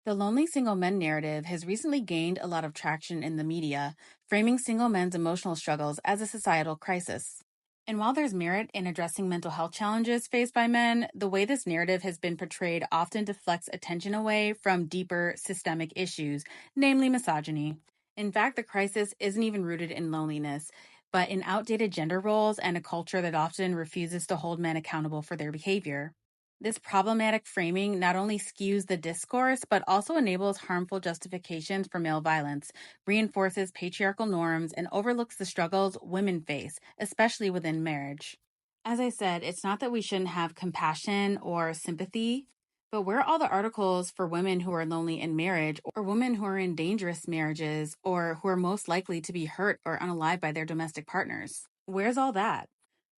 The lonely single men narrative has recently gained a lot of traction in the media, framing single men's emotional struggles as a societal crisis. And while there's merit in addressing mental health challenges faced by men, the way this narrative has been portrayed often deflects attention away from deeper systemic issues, namely misogyny. In fact, the crisis isn't even rooted in loneliness, but in outdated gender roles and a culture that often refuses to hold men accountable for their behavior. This problematic framing not only skews the discourse, but also enables harmful justifications for male violence, reinforces patriarchal norms, and overlooks the struggles women face, especially within marriage. As I said, it's not that we shouldn't have compassion or sympathy, but where are all the articles for women who are lonely in marriage, or women who are in dangerous marriages, or who are most likely to be hurt or unalived by their domestic partners? Where's all that?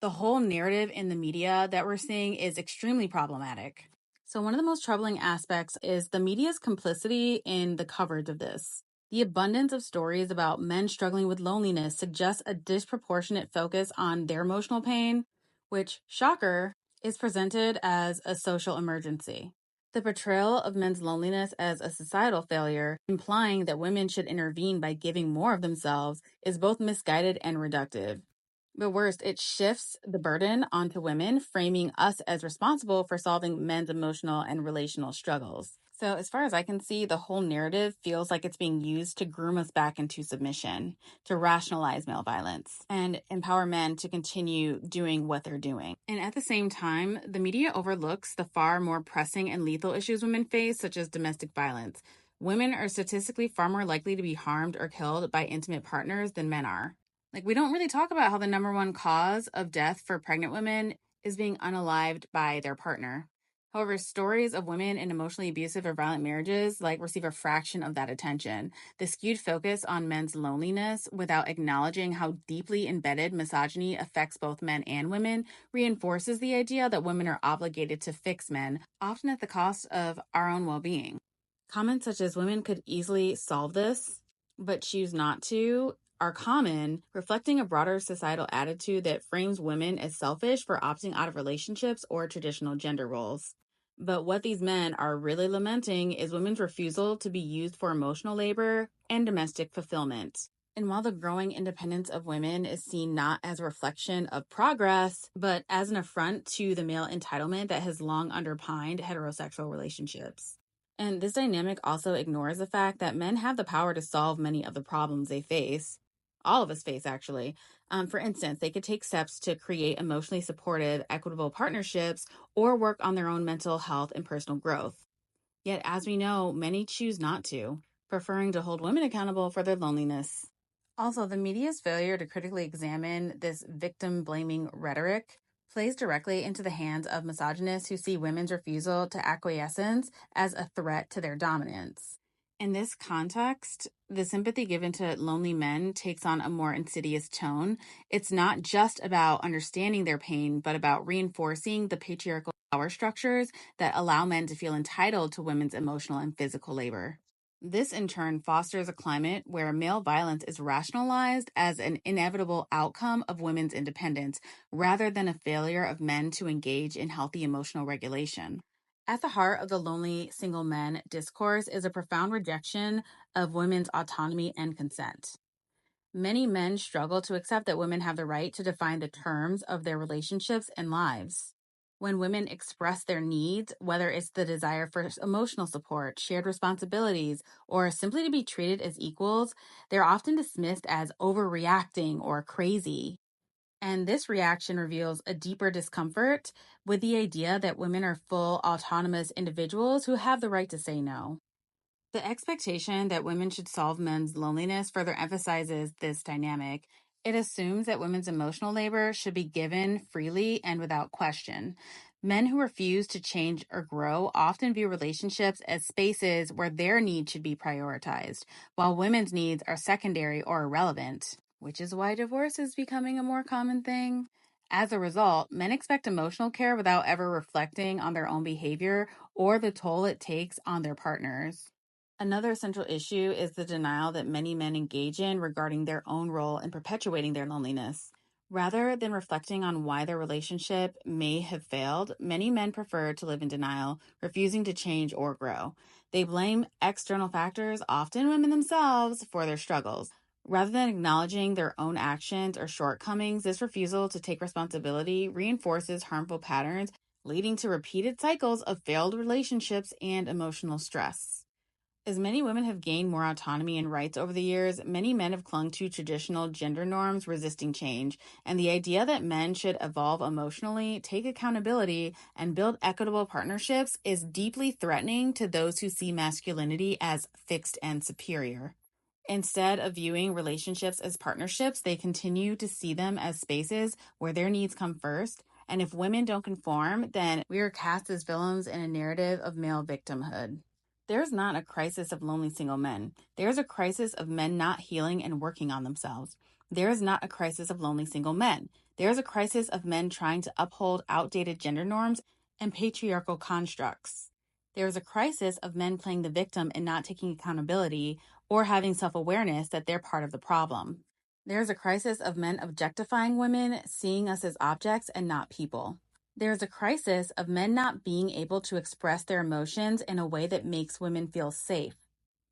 The whole narrative in the media that we're seeing is extremely problematic. So, one of the most troubling aspects is the media's complicity in the coverage of this. The abundance of stories about men struggling with loneliness suggests a disproportionate focus on their emotional pain, which, shocker, is presented as a social emergency. The portrayal of men's loneliness as a societal failure, implying that women should intervene by giving more of themselves, is both misguided and reductive. But worst, it shifts the burden onto women, framing us as responsible for solving men's emotional and relational struggles. So, as far as I can see, the whole narrative feels like it's being used to groom us back into submission, to rationalize male violence, and empower men to continue doing what they're doing. And at the same time, the media overlooks the far more pressing and lethal issues women face, such as domestic violence. Women are statistically far more likely to be harmed or killed by intimate partners than men are. We don't really talk about how the number one cause of death for pregnant women is being unalived by their partner. However, stories of women in emotionally abusive or violent marriages receive a fraction of that attention. The skewed focus on men's loneliness without acknowledging how deeply embedded misogyny affects both men and women reinforces the idea that women are obligated to fix men, often at the cost of our own well-being. Comments such as women could easily solve this, but choose not to, are common, reflecting a broader societal attitude that frames women as selfish for opting out of relationships or traditional gender roles. But what these men are really lamenting is women's refusal to be used for emotional labor and domestic fulfillment. And while the growing independence of women is seen not as a reflection of progress, but as an affront to the male entitlement that has long underpinned heterosexual relationships. And this dynamic also ignores the fact that men have the power to solve many of the problems they face. All of us face, actually. For instance, they could take steps to create emotionally supportive, equitable partnerships or work on their own mental health and personal growth. Yet, as we know, many choose not to, preferring to hold women accountable for their loneliness. Also, the media's failure to critically examine this victim-blaming rhetoric plays directly into the hands of misogynists who see women's refusal to acquiescence as a threat to their dominance. In this context, the sympathy given to lonely men takes on a more insidious tone. It's not just about understanding their pain, but about reinforcing the patriarchal power structures that allow men to feel entitled to women's emotional and physical labor. This, in turn, fosters a climate where male violence is rationalized as an inevitable outcome of women's independence, rather than a failure of men to engage in healthy emotional regulation. At the heart of the lonely single men discourse is a profound rejection of women's autonomy and consent. Many men struggle to accept that women have the right to define the terms of their relationships and lives. When women express their needs, whether it's the desire for emotional support, shared responsibilities, or simply to be treated as equals, they're often dismissed as overreacting or crazy. And this reaction reveals a deeper discomfort with the idea that women are full, autonomous individuals who have the right to say no. The expectation that women should solve men's loneliness further emphasizes this dynamic. It assumes that women's emotional labor should be given freely and without question. Men who refuse to change or grow often view relationships as spaces where their needs should be prioritized, while women's needs are secondary or irrelevant, which is why divorce is becoming a more common thing. As a result, men expect emotional care without ever reflecting on their own behavior or the toll it takes on their partners. Another central issue is the denial that many men engage in regarding their own role in perpetuating their loneliness. Rather than reflecting on why their relationship may have failed, many men prefer to live in denial, refusing to change or grow. They blame external factors, often women themselves, for their struggles. Rather than acknowledging their own actions or shortcomings, this refusal to take responsibility reinforces harmful patterns, leading to repeated cycles of failed relationships and emotional stress. As many women have gained more autonomy and rights over the years, many men have clung to traditional gender norms, resisting change. And the idea that men should evolve emotionally, take accountability, and build equitable partnerships is deeply threatening to those who see masculinity as fixed and superior. Instead of viewing relationships as partnerships, they continue to see them as spaces where their needs come first. And if women don't conform, then we are cast as villains in a narrative of male victimhood. There's not a crisis of lonely single men. There's a crisis of men not healing and working on themselves. There is not a crisis of lonely single men. There's a crisis of men trying to uphold outdated gender norms and patriarchal constructs. There is a crisis of men playing the victim and not taking accountability or having self-awareness that they're part of the problem. There's a crisis of men objectifying women, seeing us as objects and not people. There's a crisis of men not being able to express their emotions in a way that makes women feel safe.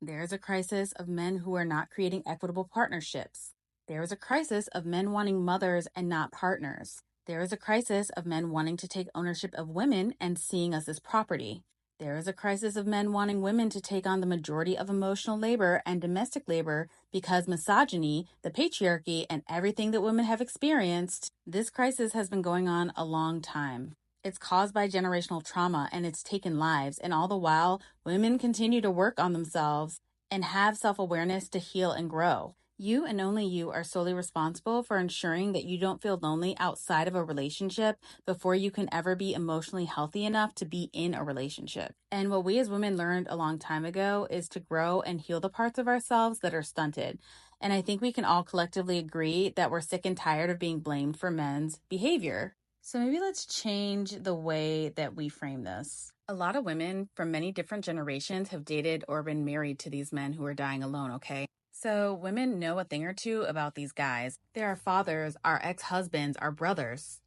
There's a crisis of men who are not creating equitable partnerships. There is a crisis of men wanting mothers and not partners. There is a crisis of men wanting to take ownership of women and seeing us as property. There is a crisis of men wanting women to take on the majority of emotional labor and domestic labor because misogyny, the patriarchy, and everything that women have experienced, this crisis has been going on a long time. It's caused by generational trauma and it's taken lives, and all the while, women continue to work on themselves and have self-awareness to heal and grow. You and only you are solely responsible for ensuring that you don't feel lonely outside of a relationship before you can ever be emotionally healthy enough to be in a relationship. And what we as women learned a long time ago is to grow and heal the parts of ourselves that are stunted. And I think we can all collectively agree that we're sick and tired of being blamed for men's behavior. So maybe let's change the way that we frame this. A lot of women from many different generations have dated or been married to these men who are dying alone, okay? So women know a thing or two about these guys. They're our fathers, our ex-husbands, our brothers.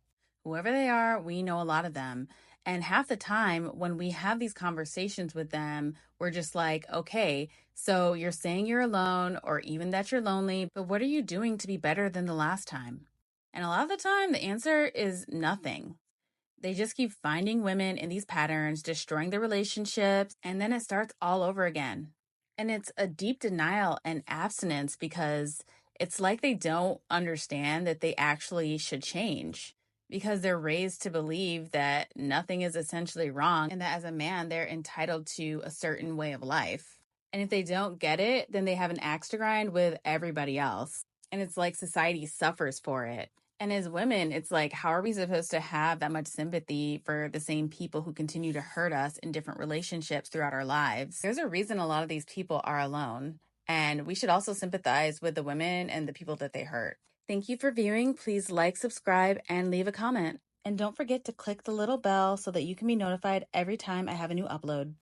Whoever they are, we know a lot of them. And half the time when we have these conversations with them, we're just like, okay, so you're saying you're alone or even that you're lonely, but what are you doing to be better than the last time? And a lot of the time, the answer is nothing. They just keep finding women in these patterns, destroying their relationships, and then it starts all over again. And it's a deep denial and abstinence because it's like they don't understand that they actually should change because they're raised to believe that nothing is essentially wrong and that as a man, they're entitled to a certain way of life. And if they don't get it, then they have an axe to grind with everybody else. And it's like society suffers for it. And as women, it's like, how are we supposed to have that much sympathy for the same people who continue to hurt us in different relationships throughout our lives? There's a reason a lot of these people are alone. And we should also sympathize with the women and the people that they hurt. Thank you for viewing. Please like, subscribe, and leave a comment. And don't forget to click the little bell so that you can be notified every time I have a new upload.